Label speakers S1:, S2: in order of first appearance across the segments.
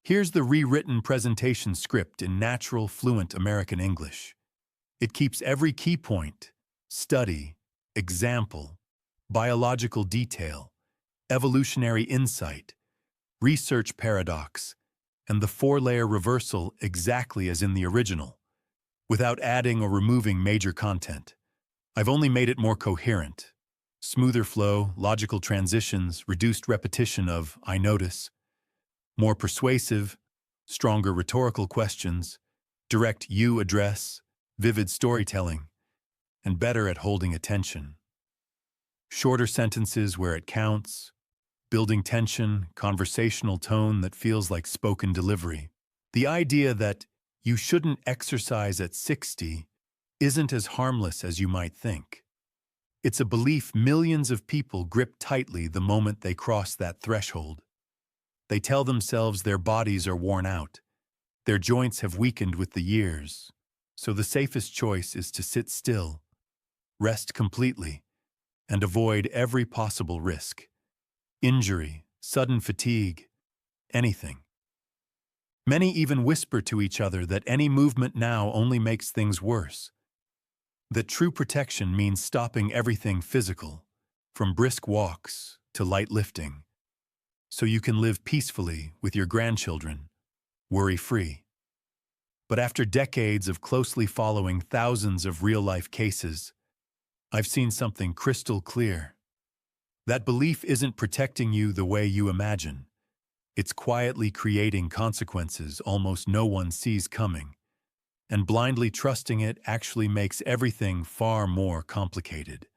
S1: Here's the rewritten presentation script in natural, fluent American English. It keeps every key point, study, example, biological detail, evolutionary insight, research paradox, and the four-layer reversal exactly as in the original, without adding or removing major content. I've only made it more coherent. Smoother flow, logical transitions, reduced repetition of "I notice," more persuasive, stronger rhetorical questions, direct you address, vivid storytelling, and better at holding attention. Shorter sentences where it counts, building tension, conversational tone that feels like spoken delivery. The idea that you shouldn't exercise at 60 isn't as harmless as you might think. It's a belief millions of people grip tightly the moment they cross that threshold. They tell themselves their bodies are worn out, their joints have weakened with the years, so the safest choice is to sit still, rest completely, and avoid every possible risk. Injury, sudden fatigue, anything. Many even whisper to each other that any movement now only makes things worse. That true protection means stopping everything physical, from brisk walks to light lifting, so you can live peacefully with your grandchildren, worry-free. But after decades of closely following thousands of real-life cases, I've seen something crystal clear. That belief isn't protecting you the way you imagine. It's quietly creating consequences almost no one sees coming, and blindly trusting it actually makes everything far more complicated.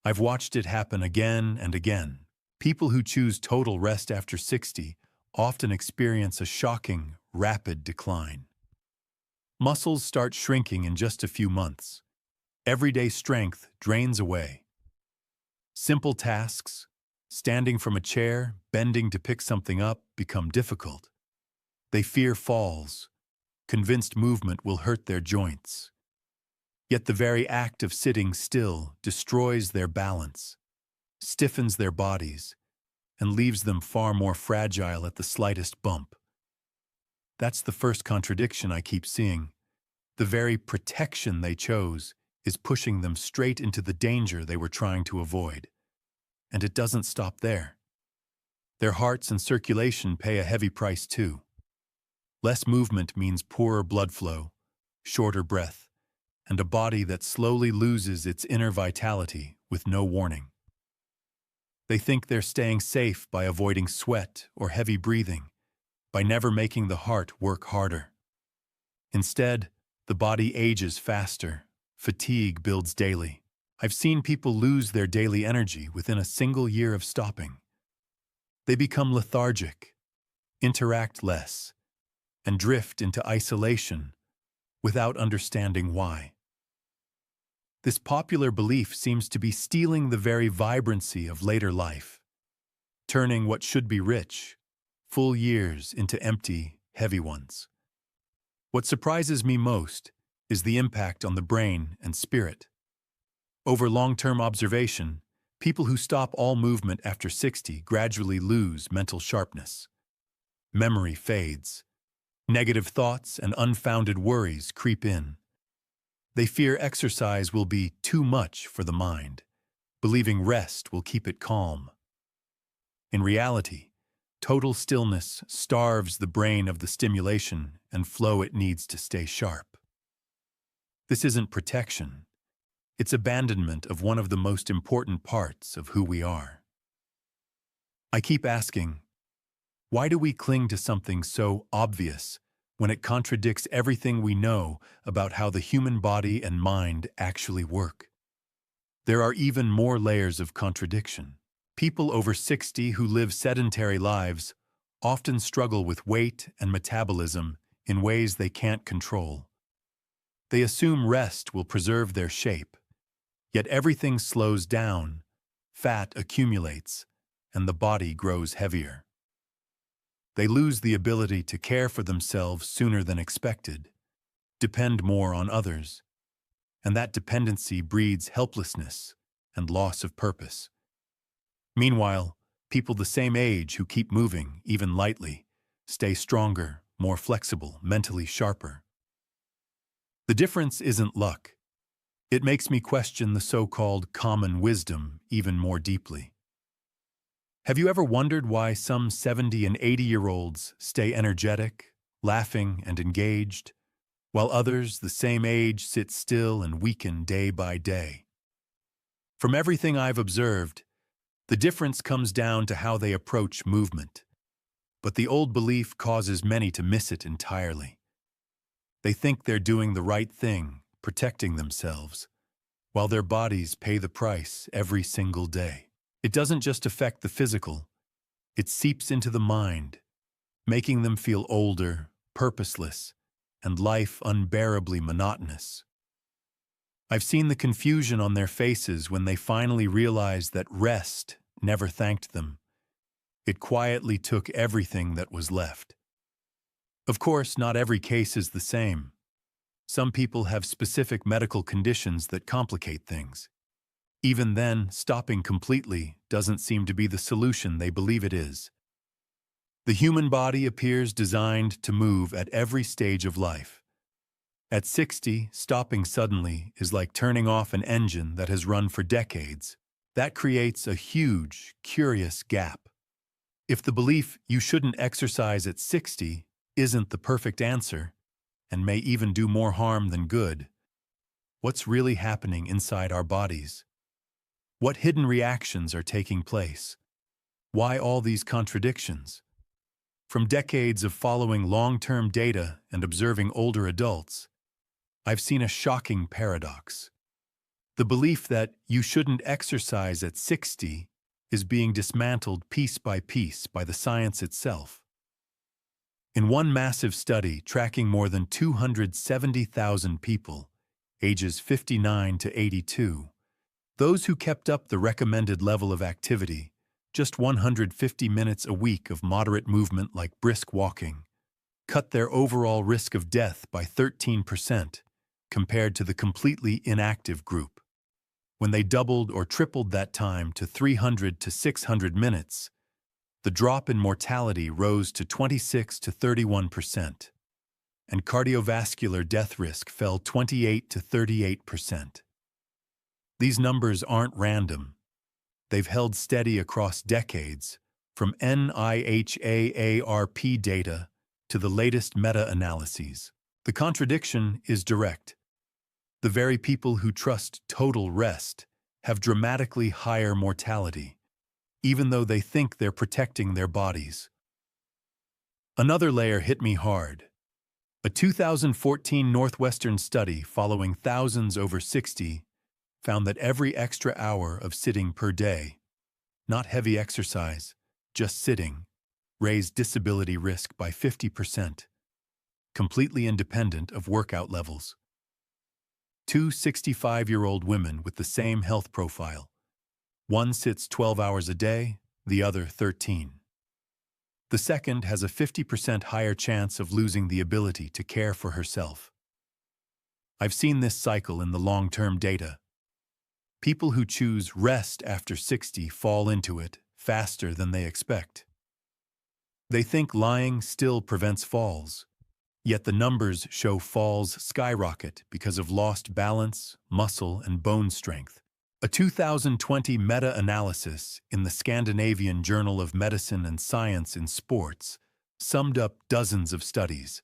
S1: I've watched it happen again and again. People who choose total rest after 60 often experience a shocking, rapid decline. Muscles start shrinking in just a few months. Everyday strength drains away. Simple tasks, standing from a chair, bending to pick something up, become difficult. They fear falls, convinced movement will hurt their joints. Yet the very act of sitting still destroys their balance, stiffens their bodies, and leaves them far more fragile at the slightest bump. That's the first contradiction I keep seeing. The very protection they chose is pushing them straight into the danger they were trying to avoid. And it doesn't stop there. Their hearts and circulation pay a heavy price too. Less movement means poorer blood flow, shorter breath, and a body that slowly loses its inner vitality with no warning. They think they're staying safe by avoiding sweat or heavy breathing, by never making the heart work harder. Instead, the body ages faster, fatigue builds daily. I've seen people lose their daily energy within a single year of stopping. They become lethargic, interact less, and drift into isolation without understanding why. This popular belief seems to be stealing the very vibrancy of later life, turning what should be rich, full years into empty, heavy ones. What surprises me most is the impact on the brain and spirit. Over long-term observation, people who stop all movement after 60 gradually lose mental sharpness. Memory fades. Negative thoughts and unfounded worries creep in. They fear exercise will be too much for the mind, believing rest will keep it calm. In reality, total stillness starves the brain of the stimulation and flow it needs to stay sharp. This isn't protection. It's abandonment of one of the most important parts of who we are. I keep asking, why do we cling to something so obvious when it contradicts everything we know about how the human body and mind actually work? There are even more layers of contradiction. People over 60 who live sedentary lives often struggle with weight and metabolism in ways they can't control. They assume rest will preserve their shape. Yet everything slows down, fat accumulates, and the body grows heavier. They lose the ability to care for themselves sooner than expected, depend more on others, and that dependency breeds helplessness and loss of purpose. Meanwhile, people the same age who keep moving, even lightly, stay stronger, more flexible, mentally sharper. The difference isn't luck. It makes me question the so-called common wisdom even more deeply. Have you ever wondered why some 70 and 80-year-olds stay energetic, laughing, and engaged, while others the same age sit still and weaken day by day? From everything I've observed, the difference comes down to how they approach movement. But the old belief causes many to miss it entirely. They think they're doing the right thing, protecting themselves, while their bodies pay the price every single day. It doesn't just affect the physical, it seeps into the mind, making them feel older, purposeless, and life unbearably monotonous. I've seen the confusion on their faces when they finally realize that rest never thanked them. It quietly took everything that was left. Of course, not every case is the same. Some people have specific medical conditions that complicate things. Even then, stopping completely doesn't seem to be the solution they believe it is. The human body appears designed to move at every stage of life. At 60, stopping suddenly is like turning off an engine that has run for decades. That creates a huge, curious gap. If the belief you shouldn't exercise at 60 isn't the perfect answer, and may even do more harm than good, what's really happening inside our bodies? What hidden reactions are taking place? Why all these contradictions? From decades of following long-term data and observing older adults, I've seen a shocking paradox. The belief that you shouldn't exercise at 60 is being dismantled piece by the science itself. In one massive study tracking more than 270,000 people, ages 59 to 82, those who kept up the recommended level of activity, just 150 minutes a week of moderate movement like brisk walking, cut their overall risk of death by 13% compared to the completely inactive group. When they doubled or tripled that time to 300 to 600 minutes, the drop in mortality rose to 26 to 31%, and cardiovascular death risk fell 28 to 38%. These numbers aren't random. They've held steady across decades, from NIHAARP data to the latest meta-analyses. The contradiction is direct. The very people who trust total rest have dramatically higher mortality, even though they think they're protecting their bodies. Another layer hit me hard. A 2014 Northwestern study following thousands over 60 found that every extra hour of sitting per day, not heavy exercise, just sitting, raised disability risk by 50%, completely independent of workout levels. Two 65-year-old women with the same health profile. One sits 12 hours a day, the other 13. The second has a 50% higher chance of losing the ability to care for herself. I've seen this cycle in the long-term data. People who choose rest after 60 fall into it faster than they expect. They think lying still prevents falls, yet the numbers show falls skyrocket because of lost balance, muscle, and bone strength. A 2020 meta-analysis in the Scandinavian Journal of Medicine and Science in Sports summed up dozens of studies.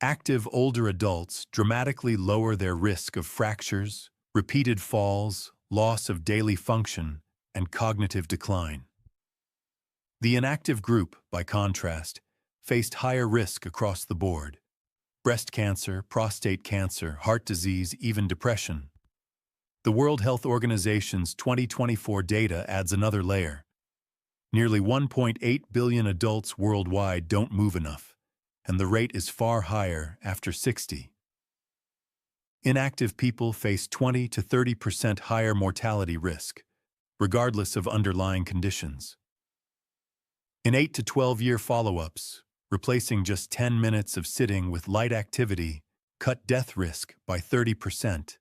S1: Active older adults dramatically lower their risk of fractures, repeated falls, loss of daily function, and cognitive decline. The inactive group, by contrast, faced higher risk across the board: breast cancer, prostate cancer, heart disease, even depression. The World Health Organization's 2024 data adds another layer. Nearly 1.8 billion adults worldwide don't move enough, and the rate is far higher after 60. Inactive people face 20 to 30% higher mortality risk, regardless of underlying conditions. In 8 to 12-year follow-ups, replacing just 10 minutes of sitting with light activity cut death risk by 30%.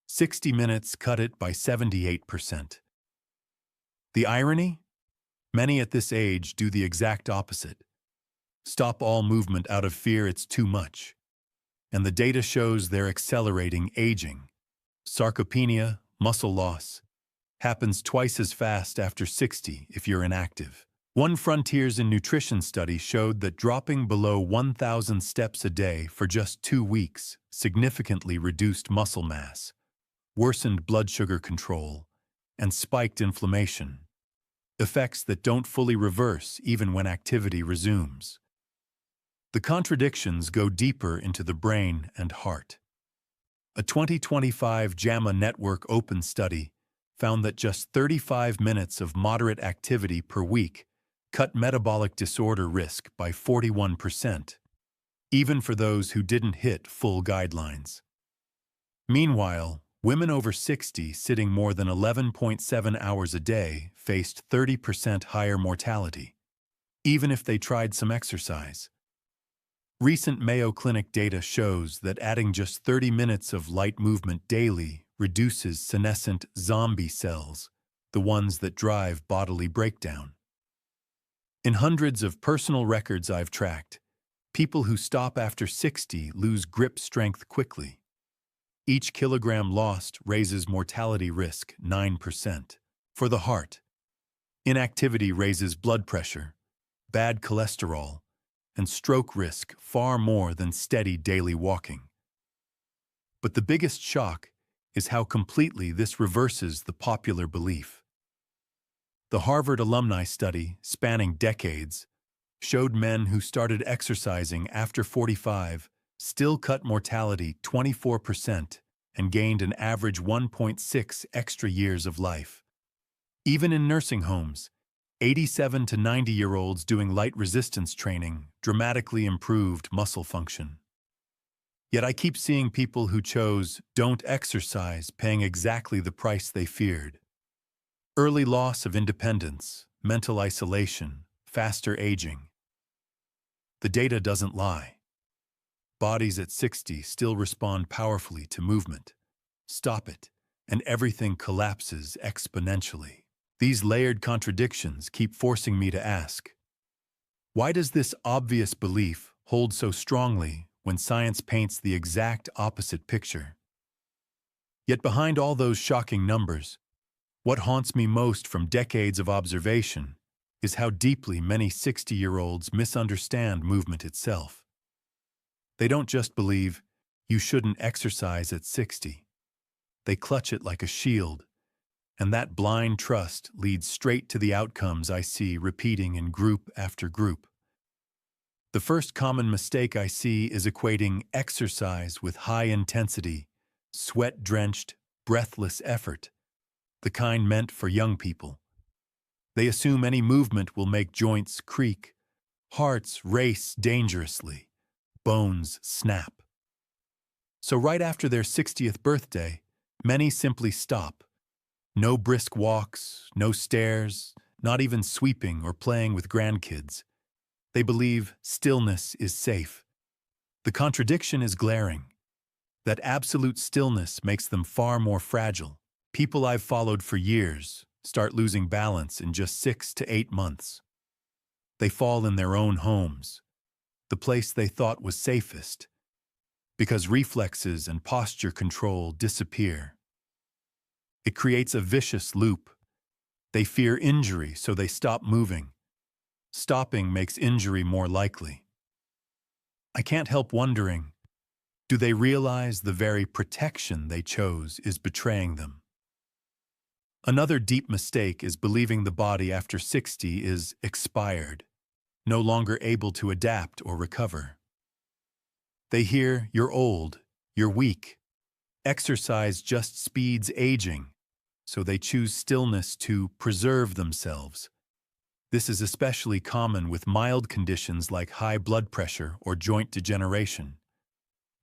S1: 60 minutes cut it by 78%. The irony? Many at this age do the exact opposite. Stop all movement out of fear it's too much. And the data shows they're accelerating aging. Sarcopenia, muscle loss, happens twice as fast after 60 if you're inactive. One Frontiers in Nutrition study showed that dropping below 1,000 steps a day for just 2 weeks significantly reduced muscle mass, worsened blood sugar control, and spiked inflammation, effects that don't fully reverse even when activity resumes. The contradictions go deeper into the brain and heart. A 2025 JAMA Network Open study found that just 35 minutes of moderate activity per week cut metabolic disorder risk by 41%, even for those who didn't hit full guidelines. Meanwhile, women over 60 sitting more than 11.7 hours a day faced 30% higher mortality, even if they tried some exercise. Recent Mayo Clinic data shows that adding just 30 minutes of light movement daily reduces senescent zombie cells, the ones that drive bodily breakdown. In hundreds of personal records I've tracked, people who stop after 60 lose grip strength quickly. Each kilogram lost raises mortality risk 9%. For the heart, inactivity raises blood pressure, bad cholesterol, and stroke risk far more than steady daily walking. But the biggest shock is how completely this reverses the popular belief. The Harvard alumni study, spanning decades, showed men who started exercising after 45 still cut mortality 24% and gained an average 1.6 extra years of life. Even in nursing homes, 87 to 90-year-olds doing light resistance training dramatically improved muscle function. Yet I keep seeing people who chose don't exercise paying exactly the price they feared. Early loss of independence, mental isolation, faster aging. The data doesn't lie. Bodies at 60 still respond powerfully to movement. Stop it, and everything collapses exponentially. These layered contradictions keep forcing me to ask, why does this obvious belief hold so strongly when science paints the exact opposite picture? Yet behind all those shocking numbers, what haunts me most from decades of observation is how deeply many 60-year-olds misunderstand movement itself. They don't just believe you shouldn't exercise at 60. They clutch it like a shield, and that blind trust leads straight to the outcomes I see repeating in group after group. The first common mistake I see is equating exercise with high-intensity, sweat-drenched, breathless effort, the kind meant for young people. They assume any movement will make joints creak, hearts race dangerously, bones snap. So right after their 60th birthday, many simply stop. No brisk walks, no stairs, not even sweeping or playing with grandkids. They believe stillness is safe. The contradiction is glaring. That absolute stillness makes them far more fragile. People I've followed for years start losing balance in just 6 to 8 months. They fall in their own homes, the place they thought was safest, because reflexes and posture control disappear. It creates a vicious loop. They fear injury, so they stop moving. Stopping makes injury more likely. I can't help wondering, do they realize the very protection they chose is betraying them? Another deep mistake is believing the body after 60 is expired, no longer able to adapt or recover. They hear, you're old, you're weak. Exercise just speeds aging, so they choose stillness to preserve themselves. This is especially common with mild conditions like high blood pressure or joint degeneration.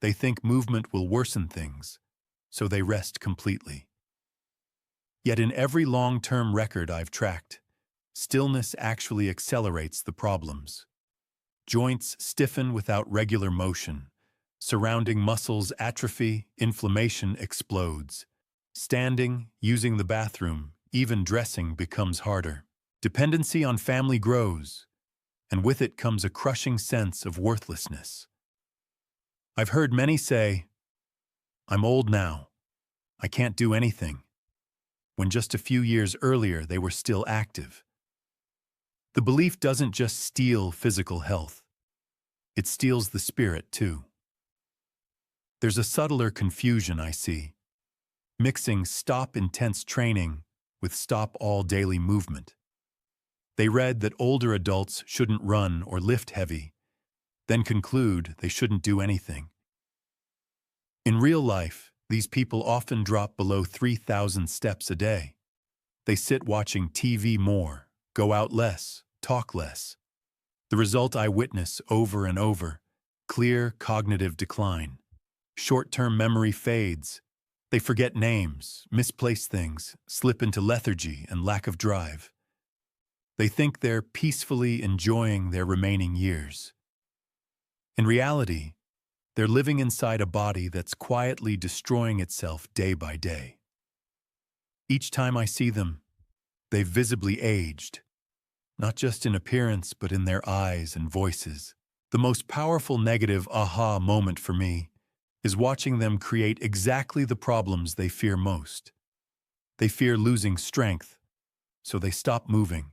S1: They think movement will worsen things, so they rest completely. Yet in every long-term record I've tracked, stillness actually accelerates the problems. Joints stiffen without regular motion. Surrounding muscles atrophy, inflammation explodes. Standing, using the bathroom, even dressing becomes harder. Dependency on family grows. and with it comes a crushing sense of worthlessness. I've heard many say, "I'm old now, I can't do anything," when just a few years earlier they were still active. The belief doesn't just steal physical health, it steals the spirit too. There's a subtler confusion I see, mixing stop intense training with stop all daily movement. They read that older adults shouldn't run or lift heavy, then conclude they shouldn't do anything. In real life, these people often drop below 3,000 steps a day. They sit watching TV more, go out less, talk less. The result I witness over and over: clear cognitive decline. Short-term memory fades. They forget names, misplace things, slip into lethargy and lack of drive. They think they're peacefully enjoying their remaining years. In reality, they're living inside a body that's quietly destroying itself day by day. Each time I see them, they've visibly aged, not just in appearance but in their eyes and voices. The most powerful negative aha moment for me is watching them create exactly the problems they fear most. They fear losing strength, so they stop moving.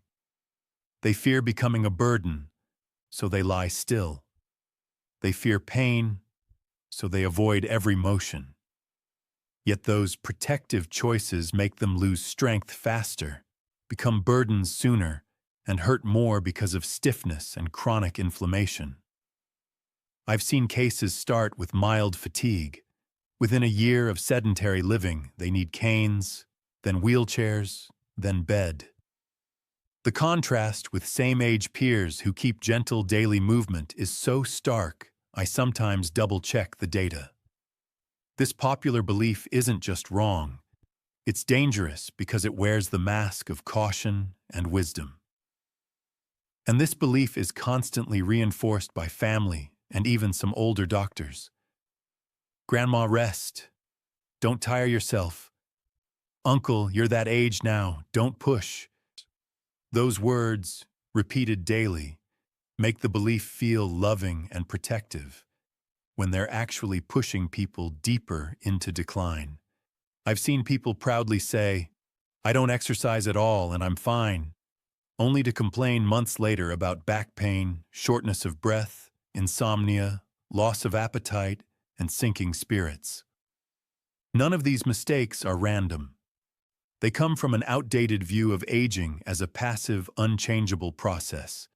S1: They fear becoming a burden, so they lie still. They fear pain, so they avoid every motion. Yet those protective choices make them lose strength faster, become burdens sooner, and hurt more because of stiffness and chronic inflammation. I've seen cases start with mild fatigue. Within a year of sedentary living, they need canes, then wheelchairs, then bed. The contrast with same-age peers who keep gentle daily movement is so stark, I sometimes double-check the data. This popular belief isn't just wrong, it's dangerous because it wears the mask of caution and wisdom. And this belief is constantly reinforced by family and even some older doctors. "Grandma, rest. Don't tire yourself. Uncle, you're that age now. Don't push." Those words, repeated daily, make the belief feel loving and protective, when they're actually pushing people deeper into decline. I've seen people proudly say, "I don't exercise at all and I'm fine," only to complain months later about back pain, shortness of breath, insomnia, loss of appetite, and sinking spirits. None of these mistakes are random. They come from an outdated view of aging as a passive, unchangeable process.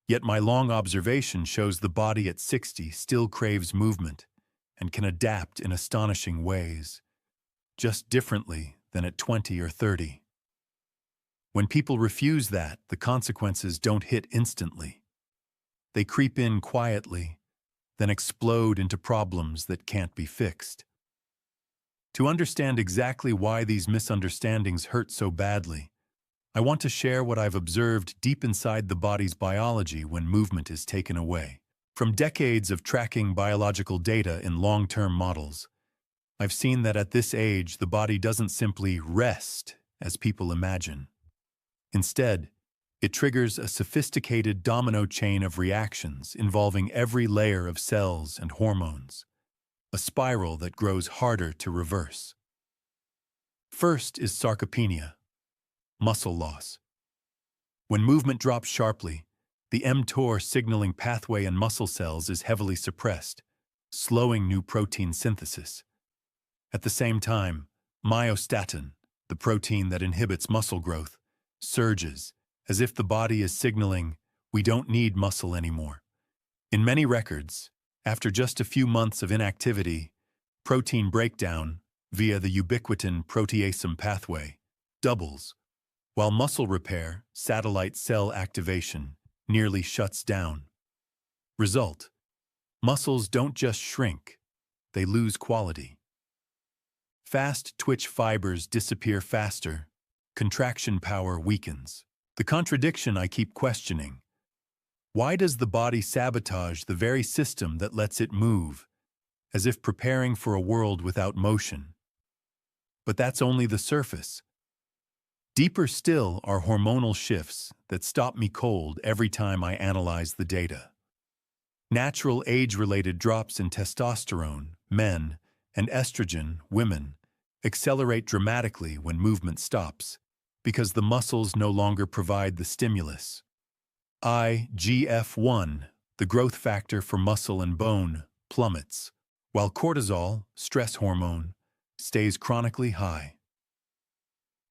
S1: Yet my long observation shows the body at 60 still craves movement and can adapt in astonishing ways, just differently than at 20 or 30. When people refuse that, the consequences don't hit instantly. They creep in quietly, then explode into problems that can't be fixed. To understand exactly why these misunderstandings hurt so badly, I want to share what I've observed deep inside the body's biology when movement is taken away. From decades of tracking biological data in long-term models, I've seen that at this age the body doesn't simply rest, as people imagine. Instead, it triggers a sophisticated domino chain of reactions involving every layer of cells and hormones, a spiral that grows harder to reverse. First is sarcopenia, muscle loss. When movement drops sharply, the mTOR signaling pathway in muscle cells is heavily suppressed, slowing new protein synthesis. At the same time, myostatin, the protein that inhibits muscle growth, surges, as if the body is signaling, "We don't need muscle anymore." In many records, after just a few months of inactivity, protein breakdown, via the ubiquitin proteasome pathway, doubles, while muscle repair, satellite cell activation, nearly shuts down. Result: muscles don't just shrink, they lose quality. Fast twitch fibers disappear faster, contraction power weakens. The contradiction I keep questioning: why does the body sabotage the very system that lets it move, as if preparing for a world without motion? But that's only the surface. Deeper still are hormonal shifts that stop me cold every time I analyze the data. Natural age-related drops in testosterone, men, and estrogen, women, accelerate dramatically when movement stops, because the muscles no longer provide the stimulus. IGF-1, the growth factor for muscle and bone, plummets, while cortisol, stress hormone, stays chronically high.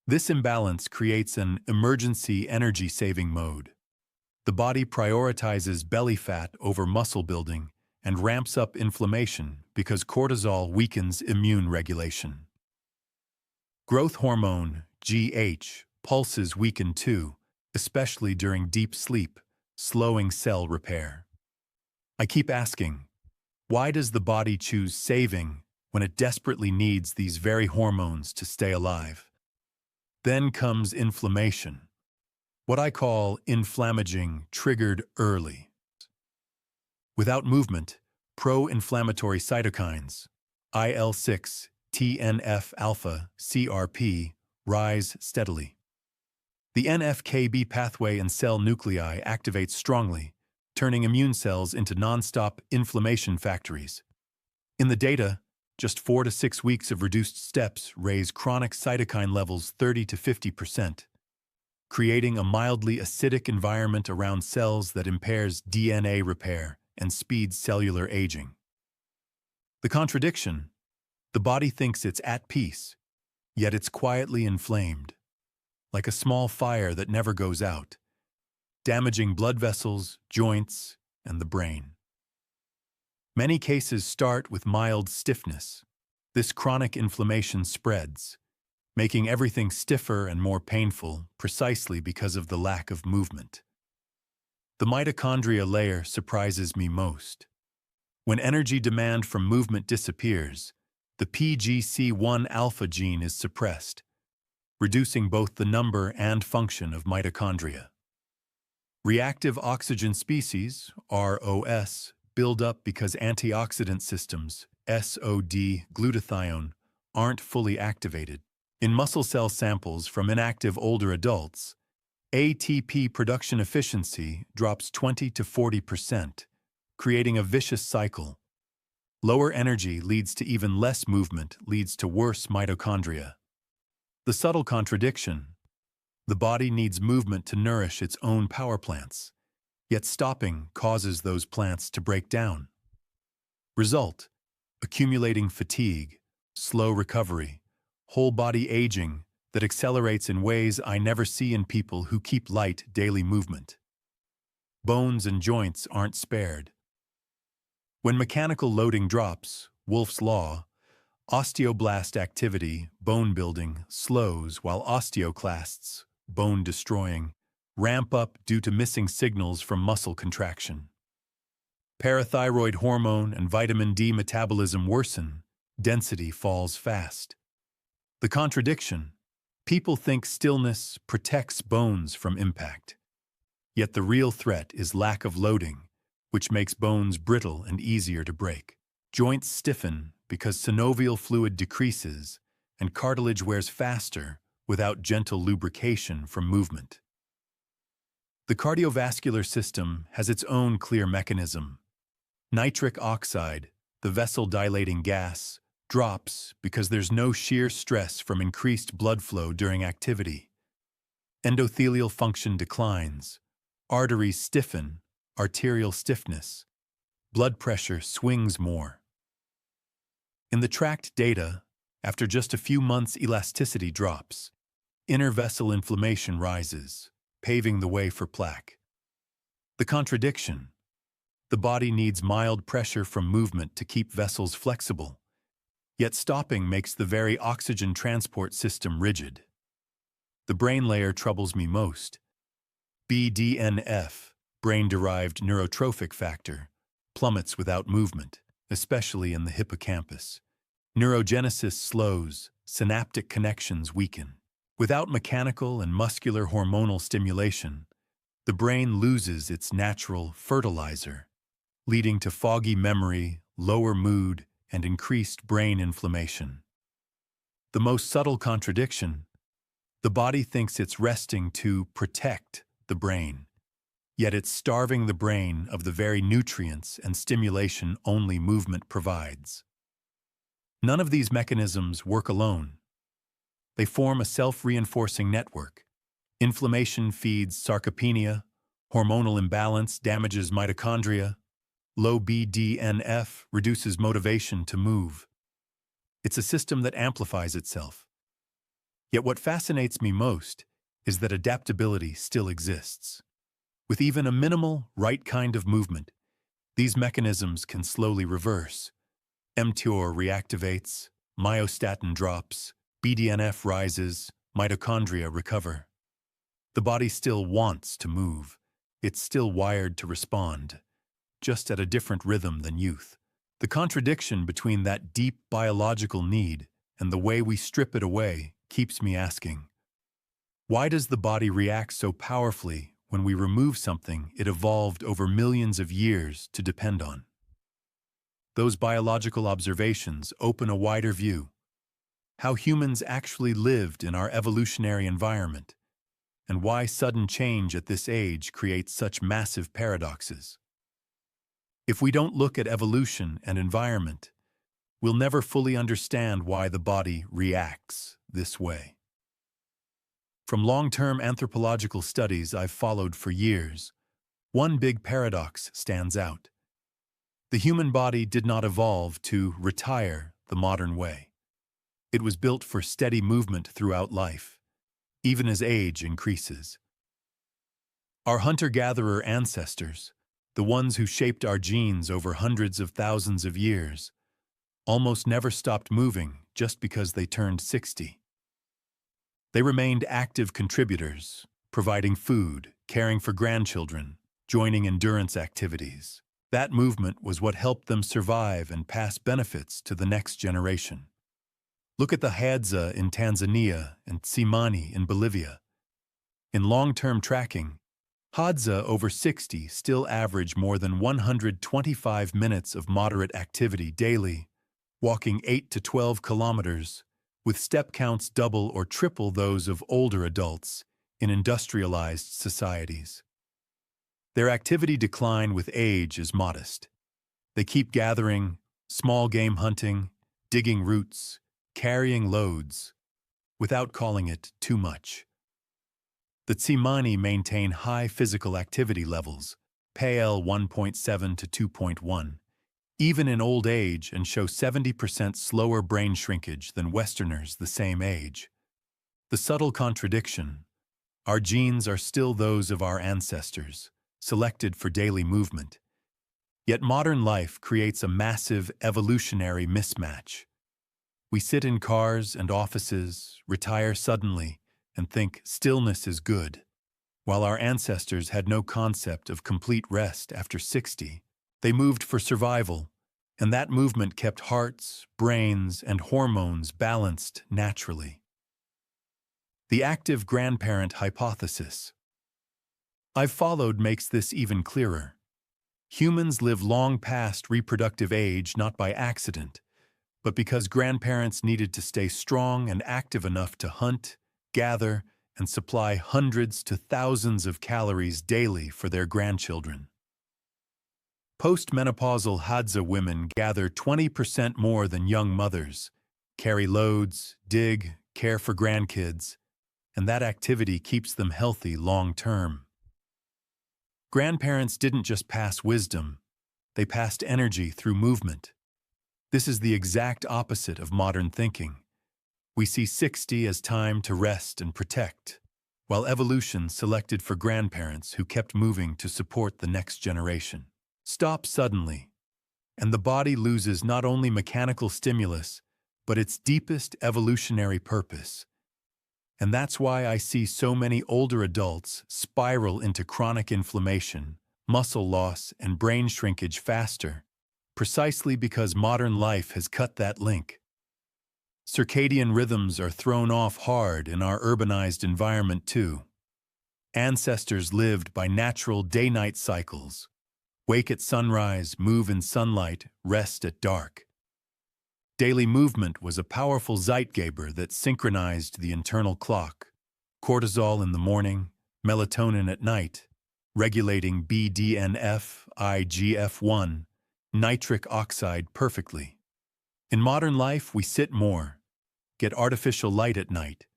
S1: This imbalance creates an emergency energy-saving mode. The body prioritizes belly fat over muscle building and ramps up inflammation because cortisol weakens immune regulation. Growth hormone, GH, pulses weaken too, especially during deep sleep, slowing cell repair. I keep asking, why does the body choose saving when it desperately needs these very hormones to stay alive? Then comes inflammation, what I call inflammaging triggered early. Without movement, pro-inflammatory cytokines, IL-6, TNF-alpha, CRP, rise steadily. The NF-κB pathway in cell nuclei activates strongly, turning immune cells into non-stop inflammation factories. In the data, just 4 to 6 weeks of reduced steps raise chronic cytokine levels 30 to 50%, creating a mildly acidic environment around cells that impairs DNA repair and speeds cellular aging. The contradiction: the body thinks it's at peace, yet it's quietly inflamed, like a small fire that never goes out, damaging blood vessels, joints, and the brain. Many cases start with mild stiffness. This chronic inflammation spreads, making everything stiffer and more painful precisely because of the lack of movement. The mitochondria layer surprises me most. When energy demand from movement disappears, the PGC1 alpha gene is suppressed, reducing both the number and function of mitochondria. Reactive oxygen species, ROS, build up because antioxidant systems, SOD, glutathione, aren't fully activated. In muscle cell samples from inactive older adults, ATP production efficiency drops 20 to 40%, creating a vicious cycle. Lower energy leads to even less movement, leads to worse mitochondria. The subtle contradiction: the body needs movement to nourish its own power plants, yet stopping causes those plants to break down. Result: accumulating fatigue, slow recovery, whole body aging that accelerates in ways I never see in people who keep light daily movement. Bones and joints aren't spared. When mechanical loading drops, Wolff's Law, osteoblast activity, bone building, slows while osteoclasts, bone destroying, ramp up due to missing signals from muscle contraction. Parathyroid hormone and vitamin D metabolism worsen, density falls fast. The contradiction: people think stillness protects bones from impact. Yet the real threat is lack of loading, which makes bones brittle and easier to break. Joints stiffen because synovial fluid decreases and cartilage wears faster without gentle lubrication from movement. The cardiovascular system has its own clear mechanism. Nitric oxide, the vessel-dilating gas, drops because there's no shear stress from increased blood flow during activity. Endothelial function declines. Arteries stiffen, arterial stiffness. Blood pressure swings more. In the tracked data, after just a few months, elasticity drops. Inner vessel inflammation rises, paving the way for plaque. The contradiction: the body needs mild pressure from movement to keep vessels flexible, yet stopping makes the very oxygen transport system rigid. The brain layer troubles me most. BDNF, brain-derived neurotrophic factor, plummets without movement, especially in the hippocampus. Neurogenesis slows, synaptic connections weaken. Without mechanical and muscular hormonal stimulation, the brain loses its natural fertilizer, leading to foggy memory, lower mood, and increased brain inflammation. The most subtle contradiction: The body thinks it's resting to protect the brain, yet it's starving the brain of the very nutrients and stimulation only movement provides. None of these mechanisms work alone. They form a self-reinforcing network. Inflammation feeds sarcopenia, hormonal imbalance damages mitochondria, low BDNF reduces motivation to move. It's a system that amplifies itself. Yet what fascinates me most is that adaptability still exists. With even a minimal, right kind of movement, these mechanisms can slowly reverse. mTOR reactivates, myostatin drops, BDNF rises, mitochondria recover. The body still wants to move. It's still wired to respond, just at a different rhythm than youth. The contradiction between that deep biological need and the way we strip it away keeps me asking, why does the body react so powerfully when we remove something it evolved over millions of years to depend on? Those biological observations open a wider view, how humans actually lived in our evolutionary environment, and why sudden change at this age creates such massive paradoxes. If we don't look at evolution and environment, we'll never fully understand why the body reacts this way. From long-term anthropological studies I've followed for years, one big paradox stands out. The human body did not evolve to retire the modern way. It was built for steady movement throughout life, even as age increases. Our hunter-gatherer ancestors, the ones who shaped our genes over hundreds of thousands of years, almost never stopped moving just because they turned 60. They remained active contributors, providing food, caring for grandchildren, joining endurance activities. That movement was what helped them survive and pass benefits to the next generation. Look at the Hadza in Tanzania and Tsimane in Bolivia. In long-term tracking, Hadza over 60 still average more than 125 minutes of moderate activity daily, walking 8 to 12 kilometers, with step counts double or triple those of older adults in industrialized societies. Their activity decline with age is modest. They keep gathering, small game hunting, digging roots, carrying loads, without calling it too much. The Tsimane maintain high physical activity levels, PL 1.7 to 2.1, even in old age, and show 70% slower brain shrinkage than Westerners the same age. The subtle contradiction: our genes are still those of our ancestors, selected for daily movement. Yet modern life creates a massive evolutionary mismatch. We sit in cars and offices, retire suddenly, and think stillness is good, while our ancestors had no concept of complete rest after 60. They moved for survival, and that movement kept hearts, brains, and hormones balanced naturally. The active grandparent hypothesis I've followed makes this even clearer. Humans live long past reproductive age not by accident, but because grandparents needed to stay strong and active enough to hunt, gather, and supply hundreds to thousands of calories daily for their grandchildren. Postmenopausal Hadza women gather 20% more than young mothers, carry loads, dig, care for grandkids, and that activity keeps them healthy long-term. Grandparents didn't just pass wisdom, they passed energy through movement. This is the exact opposite of modern thinking. We see 60 as time to rest and protect, while evolution selected for grandparents who kept moving to support the next generation. Stop suddenly, and the body loses not only mechanical stimulus, but its deepest evolutionary purpose. And that's why I see so many older adults spiral into chronic inflammation, muscle loss, and brain shrinkage faster, precisely because modern life has cut that link. Circadian rhythms are thrown off hard in our urbanized environment too. Ancestors lived by natural day-night cycles. Wake at sunrise, move in sunlight, rest at dark. Daily movement was a powerful Zeitgeber that synchronized the internal clock. cortisol in the morning, melatonin at night, regulating BDNF, IGF-1, nitric oxide perfectly. In modern life, we sit more, get artificial light at night,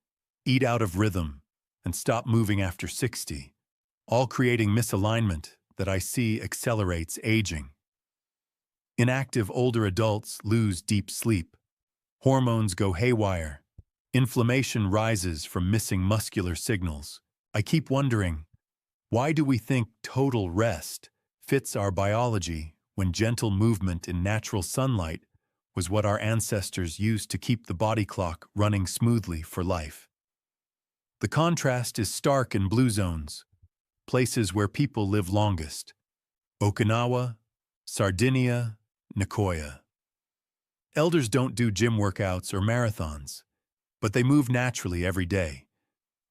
S1: eat out of rhythm, and stop moving after 60, all creating misalignment that I see accelerates aging. Inactive older adults lose deep sleep. Hormones go haywire. Inflammation rises from missing muscular signals. I keep wondering, why do we think total rest fits our biology when gentle movement in natural sunlight was what our ancestors used to keep the body clock running smoothly for life? The contrast is stark in blue zones, places where people live longest. Okinawa, Sardinia, Nicoya. Elders don't do gym workouts or marathons, but they move naturally every day.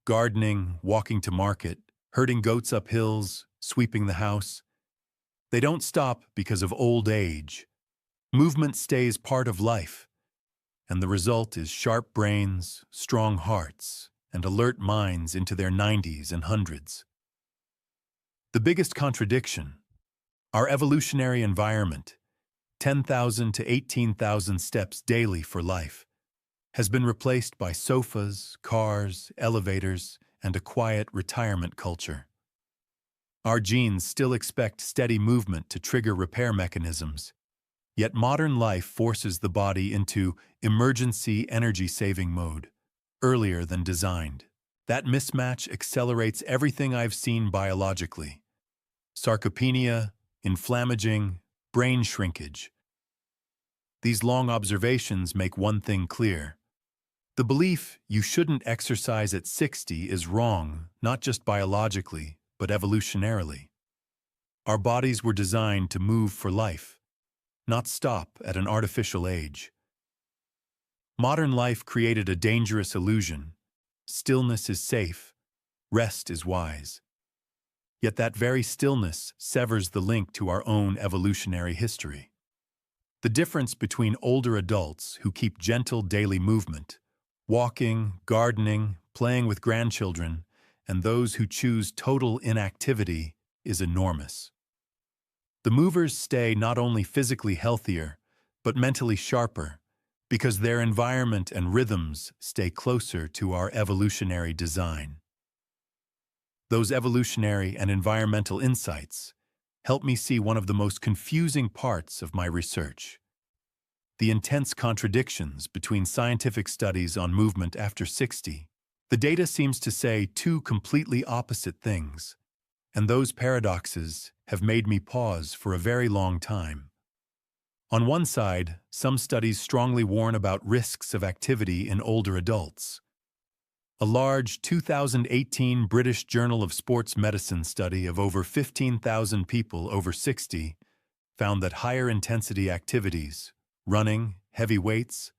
S1: Gardening, walking to market, herding goats up hills, sweeping the house. They don't stop because of old age. Movement stays part of life, and the result is sharp brains, strong hearts, and alert minds into their 90s and hundreds. The biggest contradiction, our evolutionary environment, 10,000 to 18,000 steps daily for life, has been replaced by sofas, cars, elevators, and a quiet retirement culture. Our genes still expect steady movement to trigger repair mechanisms, yet modern life forces the body into emergency energy-saving mode, earlier than designed. That mismatch accelerates everything I've seen biologically. Sarcopenia, inflammaging, brain shrinkage. These long observations make one thing clear. The belief you shouldn't exercise at 60 is wrong, not just biologically, but evolutionarily. Our bodies were designed to move for life, not stop at an artificial age. Modern life created a dangerous illusion. Stillness is safe, rest is wise. Yet that very stillness severs the link to our own evolutionary history. The difference between older adults who keep gentle daily movement, walking, gardening, playing with grandchildren, and those who choose total inactivity is enormous. The movers stay not only physically healthier, but mentally sharper, because their environment and rhythms stay closer to our evolutionary design. Those evolutionary and environmental insights help me see one of the most confusing parts of my research: the intense contradictions between scientific studies on movement after 60. The data seems to say two completely opposite things, and those paradoxes have made me pause for a very long time. On one side, some studies strongly warn about risks of activity in older adults. A large 2018 British Journal of Sports Medicine study of over 15,000 people over 60 found that higher intensity activities, running, heavy weights,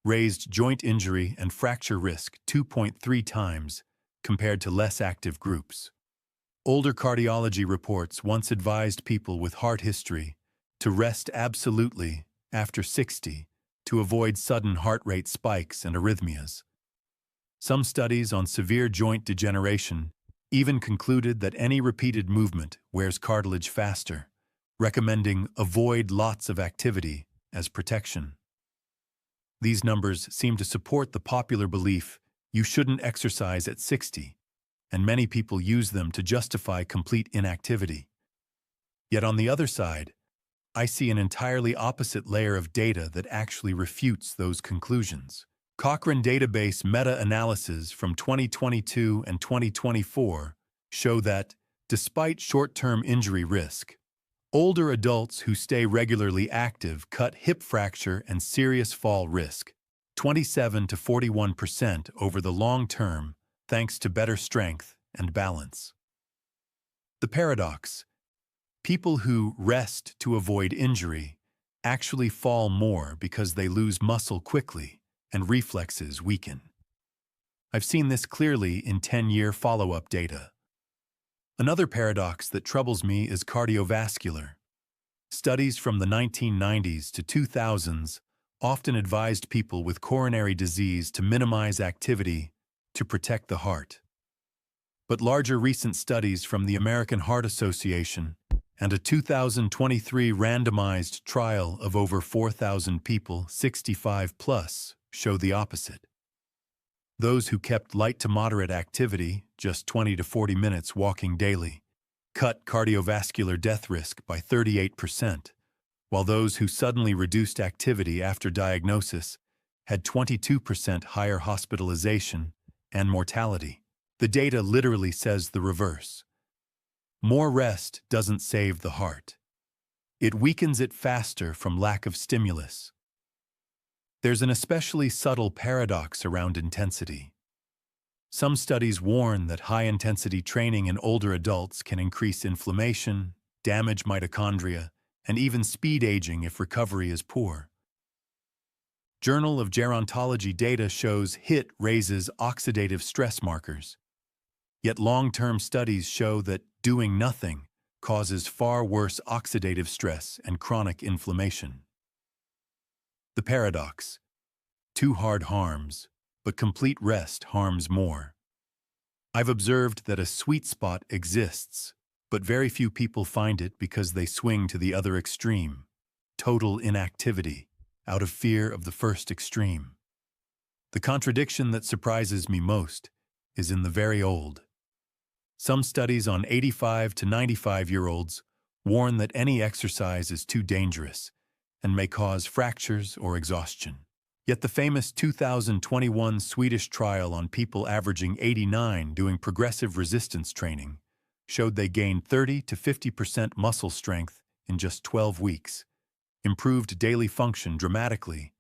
S1: raised joint injury and fracture risk 2.3 times compared to less active groups. Older cardiology reports once advised people with heart history to rest absolutely after 60 to avoid sudden heart rate spikes and arrhythmias. Some studies on severe joint degeneration even concluded that any repeated movement wears cartilage faster, recommending avoid lots of activity as protection. These numbers seem to support the popular belief you shouldn't exercise at 60, and many people use them to justify complete inactivity. Yet on the other side, I see an entirely opposite layer of data that actually refutes those conclusions. Cochrane database meta-analyses from 2022 and 2024 show that, despite short-term injury risk, older adults who stay regularly active cut hip fracture and serious fall risk 27 to 41% over the long term, thanks to better strength and balance. The paradox: people who rest to avoid injury actually fall more because they lose muscle quickly and reflexes weaken. I've seen this clearly in 10-year follow-up data. Another paradox that troubles me is cardiovascular. Studies from the 1990s to 2000s often advised people with coronary disease to minimize activity to protect the heart. but larger recent studies from the American Heart Association and a 2023 randomized trial of over 4,000 people, 65 plus, show the opposite. Those who kept light to moderate activity, just 20 to 40 minutes walking daily, cut cardiovascular death risk by 38%, while those who suddenly reduced activity after diagnosis had 22% higher hospitalization and mortality. The data literally says the reverse. More rest doesn't save the heart. It weakens it faster from lack of stimulus. There's an especially subtle paradox around intensity. Some studies warn that high-intensity training in older adults can increase inflammation, damage mitochondria, and even speed aging if recovery is poor. Journal of Gerontology data shows HIIT raises oxidative stress markers. Yet long-term studies show that doing nothing causes far worse oxidative stress and chronic inflammation. The paradox: too hard harms, but complete rest harms more. I've observed that a sweet spot exists, but very few people find it because they swing to the other extreme, total inactivity, out of fear of the first extreme. The contradiction that surprises me most is in the very old. Some studies on 85 to 95-year-olds warn that any exercise is too dangerous and may cause fractures or exhaustion. Yet the famous 2021 Swedish trial on people averaging 89 doing progressive resistance training showed they gained 30 to 50% muscle strength in just 12 weeks, improved daily function dramatically,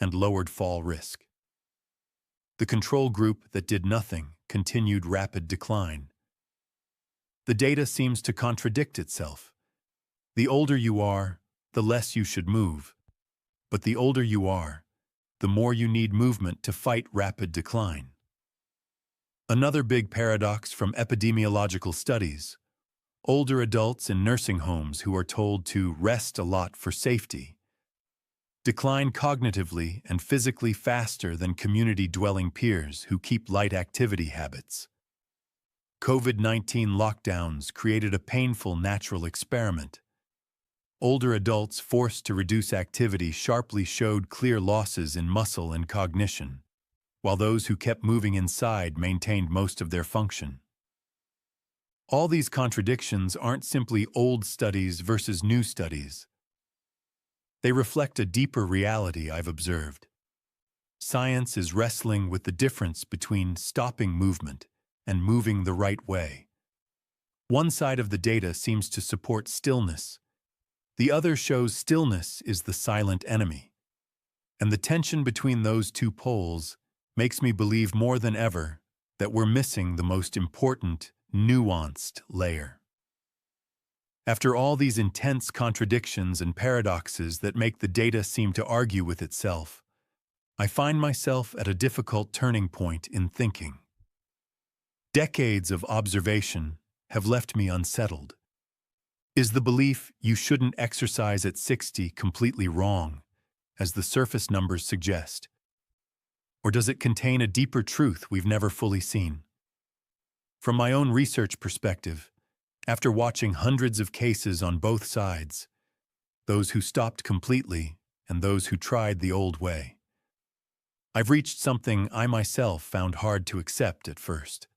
S1: and lowered fall risk. The control group that did nothing continued rapid decline. The data seems to contradict itself. The older you are, the less you should move. But the older you are, the more you need movement to fight rapid decline. Another big paradox from epidemiological studies: older adults in nursing homes who are told to rest a lot for safety decline cognitively and physically faster than community-dwelling peers who keep light activity habits. COVID-19 lockdowns created a painful natural experiment. Older adults forced to reduce activity sharply showed clear losses in muscle and cognition, while those who kept moving inside maintained most of their function. All these contradictions aren't simply old studies versus new studies. They reflect a deeper reality I've observed. Science is wrestling with the difference between stopping movement and moving the right way. One side of the data seems to support stillness. The other shows stillness is the silent enemy. And the tension between those two poles makes me believe more than ever that we're missing the most important, nuanced layer. After all these intense contradictions and paradoxes that make the data seem to argue with itself, I find myself at a difficult turning point in thinking. Decades of observation have left me unsettled. Is the belief you shouldn't exercise at 60 completely wrong, as the surface numbers suggest? Or does it contain a deeper truth we've never fully seen? From my own research perspective, after watching hundreds of cases on both sides, those who stopped completely and those who tried the old way, I've reached something I myself found hard to accept at first.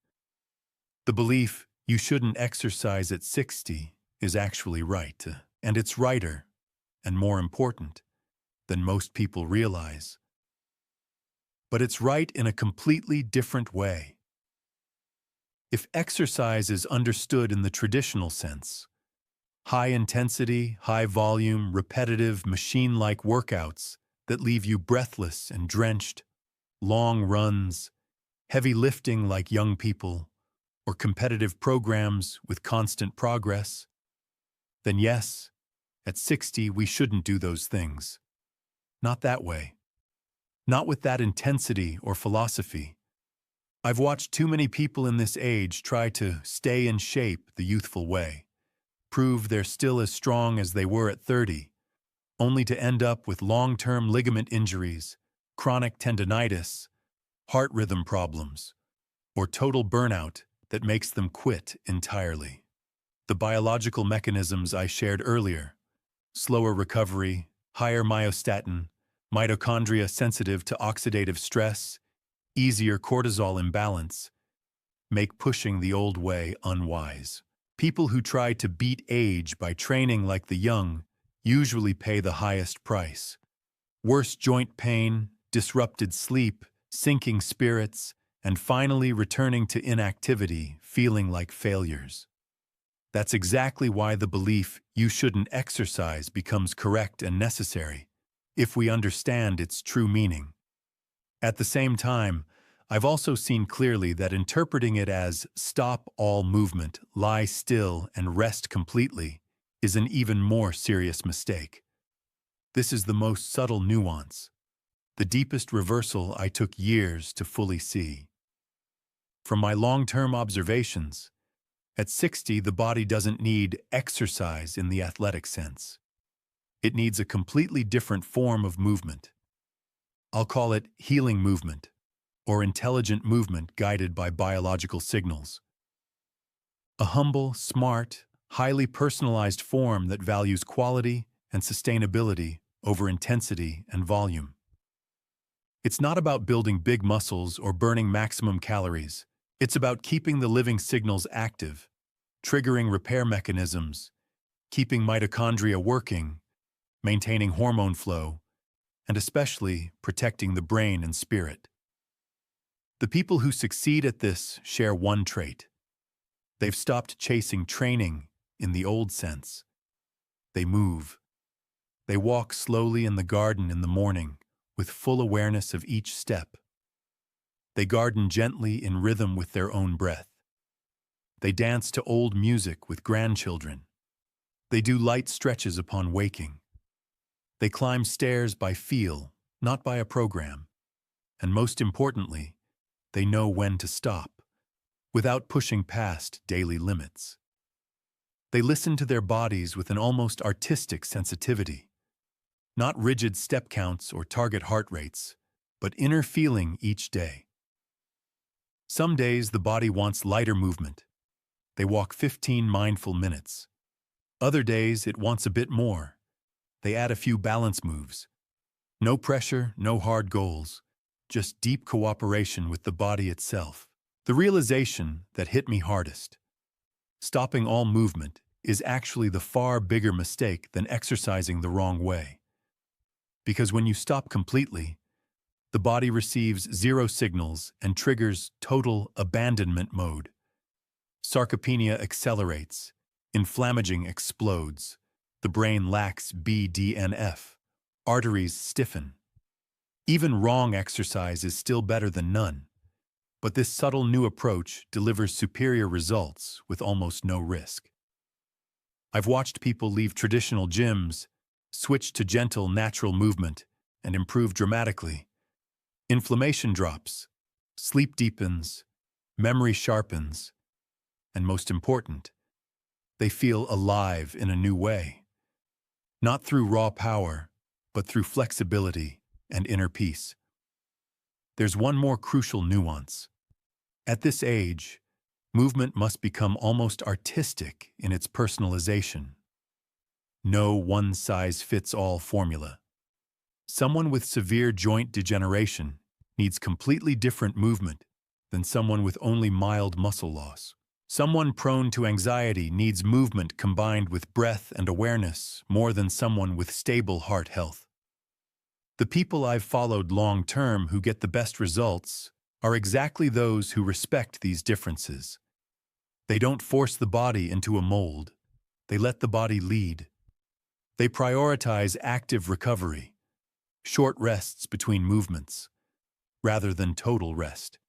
S1: The belief you shouldn't exercise at 60 is actually right, and it's righter and more important than most people realize. But it's right in a completely different way. If exercise is understood in the traditional sense, high-intensity, high-volume, repetitive, machine-like workouts that leave you breathless and drenched, long runs, heavy lifting like young people, or competitive programs with constant progress, then yes, at 60 we shouldn't do those things. Not that way. Not with that intensity or philosophy. I've watched too many people in this age try to stay in shape the youthful way, prove they're still as strong as they were at 30, only to end up with long-term ligament injuries, chronic tendinitis, heart rhythm problems, or total burnout that makes them quit entirely. The biological mechanisms I shared earlier, slower recovery, higher myostatin, mitochondria sensitive to oxidative stress, easier cortisol imbalance, make pushing the old way unwise. People who try to beat age by training like the young usually pay the highest price. Worse joint pain, disrupted sleep, sinking spirits, and finally returning to inactivity, feeling like failures. That's exactly why the belief you shouldn't exercise becomes correct and necessary, if we understand its true meaning. At the same time, I've also seen clearly that interpreting it as stop all movement, lie still, and rest completely is an even more serious mistake. This is the most subtle nuance, the deepest reversal I took years to fully see. From my long-term observations, at 60 the body doesn't need exercise in the athletic sense. It needs a completely different form of movement. I'll call it healing movement, or intelligent movement guided by biological signals. A humble, smart, highly personalized form that values quality and sustainability over intensity and volume. It's not about building big muscles or burning maximum calories. It's about keeping the living signals active, triggering repair mechanisms, keeping mitochondria working, maintaining hormone flow, and especially protecting the brain and spirit. The people who succeed at this share one trait. They've stopped chasing training in the old sense. They move. They walk slowly in the garden in the morning with full awareness of each step. They garden gently in rhythm with their own breath. They dance to old music with grandchildren. They do light stretches upon waking. They climb stairs by feel, not by a program. And most importantly, they know when to stop, without pushing past daily limits. They listen to their bodies with an almost artistic sensitivity. Not rigid step counts or target heart rates, but inner feeling each day. Some days the body wants lighter movement. They walk 15 mindful minutes. Other days it wants a bit more. They add a few balance moves. No pressure, no hard goals, just deep cooperation with the body itself. The realization that hit me hardest. Stopping all movement is actually the far bigger mistake than exercising the wrong way. Because when you stop completely, the body receives zero signals and triggers total abandonment mode. Sarcopenia accelerates, inflammaging explodes, the brain lacks BDNF, arteries stiffen. Even wrong exercise is still better than none, but this subtle new approach delivers superior results with almost no risk. I've watched people leave traditional gyms, switch to gentle, natural movement, and improve dramatically. Inflammation drops, sleep deepens, memory sharpens, and most important, they feel alive in a new way. Not through raw power, but through flexibility and inner peace. There's one more crucial nuance. At this age, movement must become almost artistic in its personalization. No one-size-fits-all formula. Someone with severe joint degeneration needs completely different movement than someone with only mild muscle loss. Someone prone to anxiety needs movement combined with breath and awareness more than someone with stable heart health. The people I've followed long-term who get the best results are exactly those who respect these differences. They don't force the body into a mold. They let the body lead. They prioritize active recovery, short rests between movements, rather than total rest.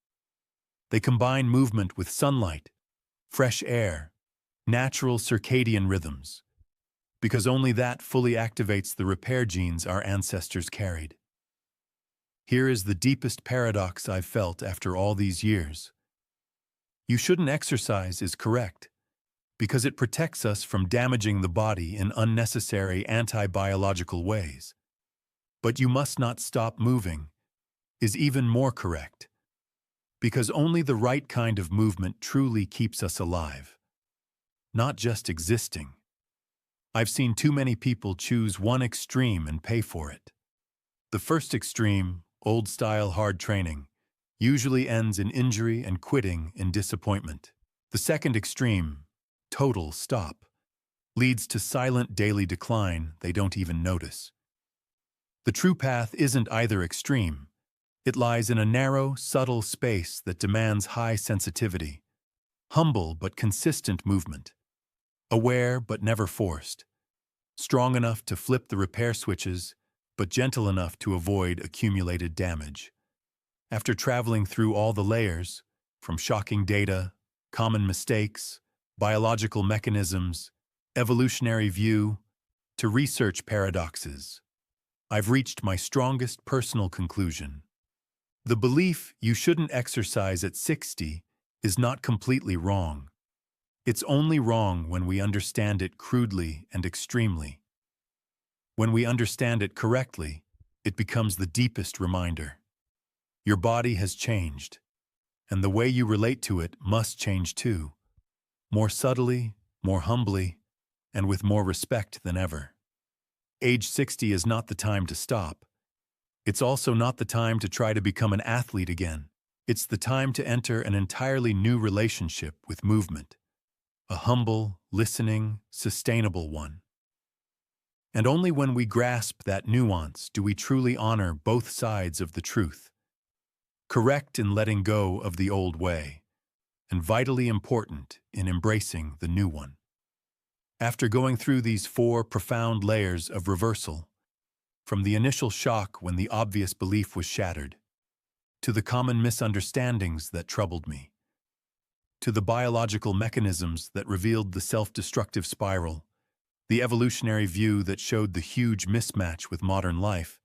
S1: They combine movement with sunlight, fresh air, natural circadian rhythms, because only that fully activates the repair genes our ancestors carried. Here is the deepest paradox I've felt after all these years. You shouldn't exercise is correct, because it protects us from damaging the body in unnecessary anti-biological ways. But you must not stop moving is even more correct, Because only the right kind of movement truly keeps us alive, not just existing. I've seen too many people choose one extreme and pay for it. The first extreme, old-style hard training, usually ends in injury and quitting in disappointment. The second extreme, total stop, leads to silent daily decline they don't even notice. The true path isn't either extreme. It lies in a narrow, subtle space that demands high sensitivity, humble but consistent movement, aware but never forced, strong enough to flip the repair switches, but gentle enough to avoid accumulated damage. After traveling through all the layers, from shocking data, common mistakes, biological mechanisms, evolutionary view, to research paradoxes, I've reached my strongest personal conclusion. The belief you shouldn't exercise at 60 is not completely wrong. It's only wrong when we understand it crudely and extremely. When we understand it correctly, it becomes the deepest reminder. Your body has changed, and the way you relate to it must change too, more subtly, more humbly, and with more respect than ever. Age 60 is not the time to stop. It's also not the time to try to become an athlete again. It's the time to enter an entirely new relationship with movement, a humble, listening, sustainable one. And only when we grasp that nuance do we truly honor both sides of the truth. Correct in letting go of the old way, and vitally important in embracing the new one. After going through these 4 profound layers of reversal, from the initial shock when the obvious belief was shattered, to the common misunderstandings that troubled me, to the biological mechanisms that revealed the self-destructive spiral, the evolutionary view that showed the huge mismatch with modern life,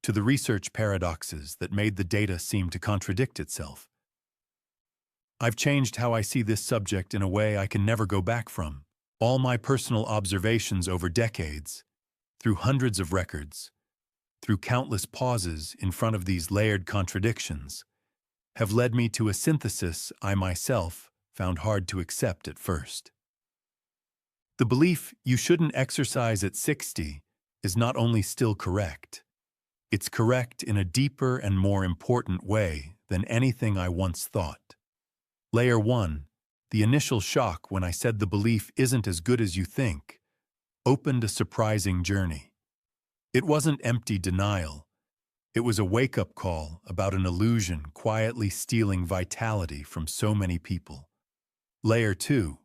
S1: to the research paradoxes that made the data seem to contradict itself. I've changed how I see this subject in a way I can never go back from. All my personal observations over decades, through hundreds of records, through countless pauses in front of these layered contradictions, have led me to a synthesis I myself found hard to accept at first. The belief you shouldn't exercise at 60 is not only still correct, it's correct in a deeper and more important way than anything I once thought. Layer 1, the initial shock when I said the belief isn't as good as you think, opened a surprising journey. It wasn't empty denial. It was a wake-up call about an illusion quietly stealing vitality from so many people. Layer 2,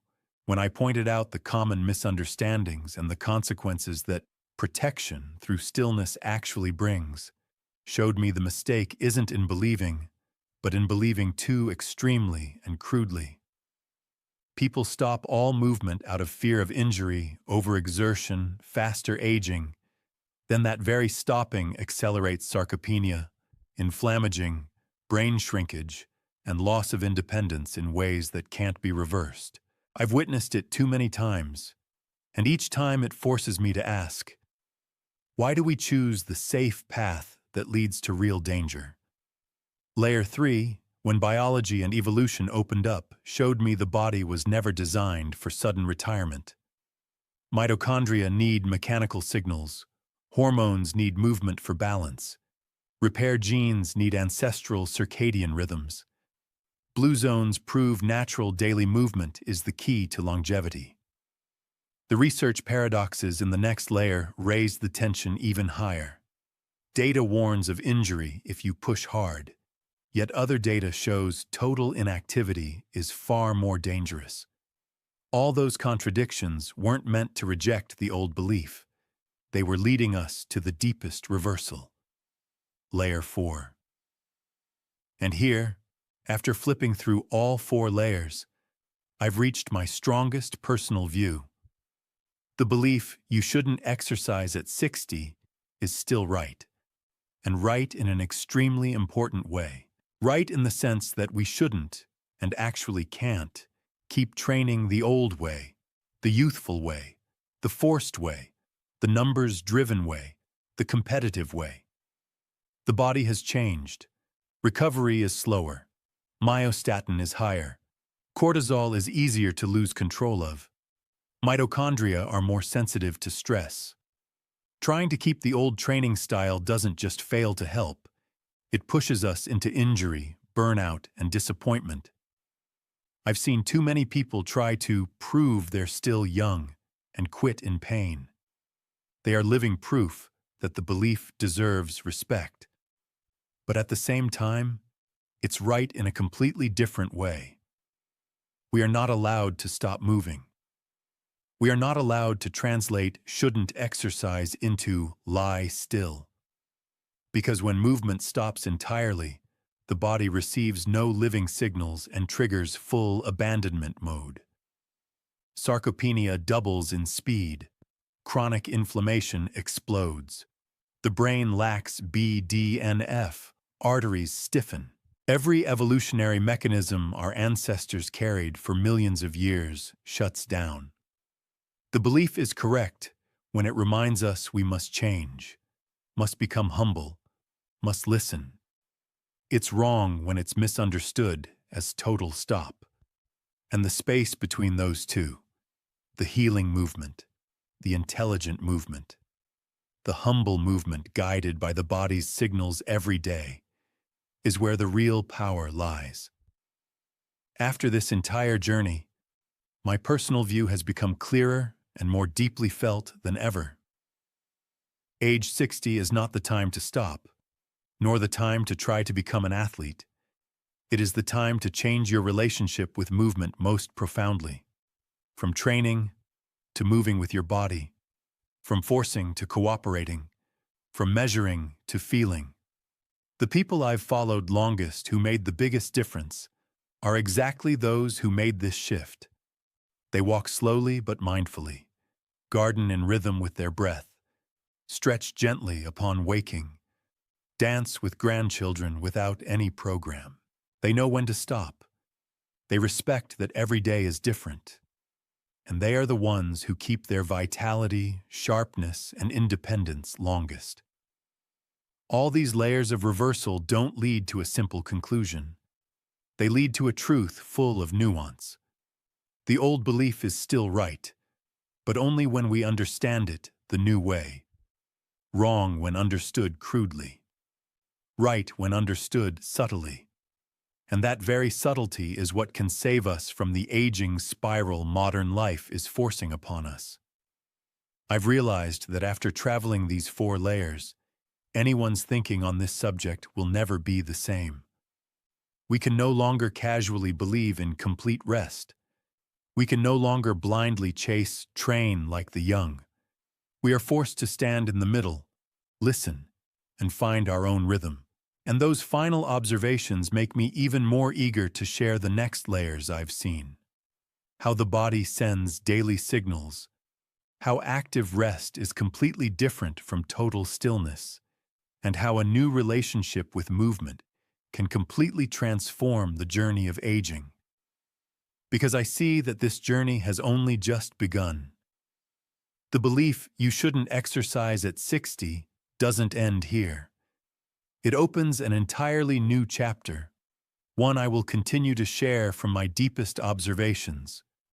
S1: when I pointed out the common misunderstandings and the consequences that protection through stillness actually brings, showed me the mistake isn't in believing, but in believing too extremely and crudely. People stop all movement out of fear of injury, overexertion, faster aging. Then that very stopping accelerates sarcopenia, inflammaging, brain shrinkage, and loss of independence in ways that can't be reversed. I've witnessed it too many times, and each time it forces me to ask, why do we choose the safe path that leads to real danger? Layer 3, when biology and evolution opened up, showed me the body was never designed for sudden retirement. Mitochondria need mechanical signals, hormones need movement for balance, repair genes need ancestral circadian rhythms. Blue zones prove natural daily movement is the key to longevity. The research paradoxes in the next layer raise the tension even higher. Data warns of injury if you push hard, yet other data shows total inactivity is far more dangerous. All those contradictions weren't meant to reject the old belief. They were leading us to the deepest reversal. Layer 4. And here, after flipping through all 4 layers, I've reached my strongest personal view. The belief you shouldn't exercise at 60 is still right, and right in an extremely important way. Right in the sense that we shouldn't, and actually can't, keep training the old way, the youthful way, the forced way, the numbers-driven way, the competitive way. The body has changed. Recovery is slower. Myostatin is higher. Cortisol is easier to lose control of. Mitochondria are more sensitive to stress. Trying to keep the old training style doesn't just fail to help. It pushes us into injury, burnout, and disappointment. I've seen too many people try to prove they're still young and quit in pain. They are living proof that the belief deserves respect. But at the same time, it's right in a completely different way. We are not allowed to stop moving. We are not allowed to translate shouldn't exercise into lie still. Because when movement stops entirely, the body receives no living signals and triggers full abandonment mode. Sarcopenia doubles in speed. Chronic inflammation explodes. The brain lacks BDNF. Arteries stiffen. Every evolutionary mechanism our ancestors carried for millions of years shuts down. The belief is correct when it reminds us we must change, must become humble, must listen. It's wrong when it's misunderstood as total stop. And the space between those two, the healing movement, the intelligent movement, the humble movement guided by the body's signals every day, is where the real power lies. After this entire journey, my personal view has become clearer and more deeply felt than ever. Age 60 is not the time to stop, nor the time to try to become an athlete. It is the time to change your relationship with movement most profoundly. From training to moving with your body, from forcing to cooperating, from measuring to feeling. The people I've followed longest who made the biggest difference are exactly those who made this shift. They walk slowly but mindfully, garden in rhythm with their breath, stretch gently upon waking, dance with grandchildren without any program. They know when to stop. They respect that every day is different. And they are the ones who keep their vitality, sharpness, and independence longest. All these layers of reversal don't lead to a simple conclusion. They lead to a truth full of nuance. The old belief is still right, but only when we understand it the new way. Wrong when understood crudely. Right when understood subtly. And that very subtlety is what can save us from the aging spiral modern life is forcing upon us. I've realized that after traveling these 4 layers, anyone's thinking on this subject will never be the same. We can no longer casually believe in complete rest. We can no longer blindly chase, train like the young. We are forced to stand in the middle, listen, and find our own rhythm. And those final observations make me even more eager to share the next layers I've seen. How the body sends daily signals. How active rest is completely different from total stillness. And how a new relationship with movement can completely transform the journey of aging. Because I see that this journey has only just begun. The belief you shouldn't exercise at 60 doesn't end here. It opens an entirely new chapter, one I will continue to share from my deepest observations.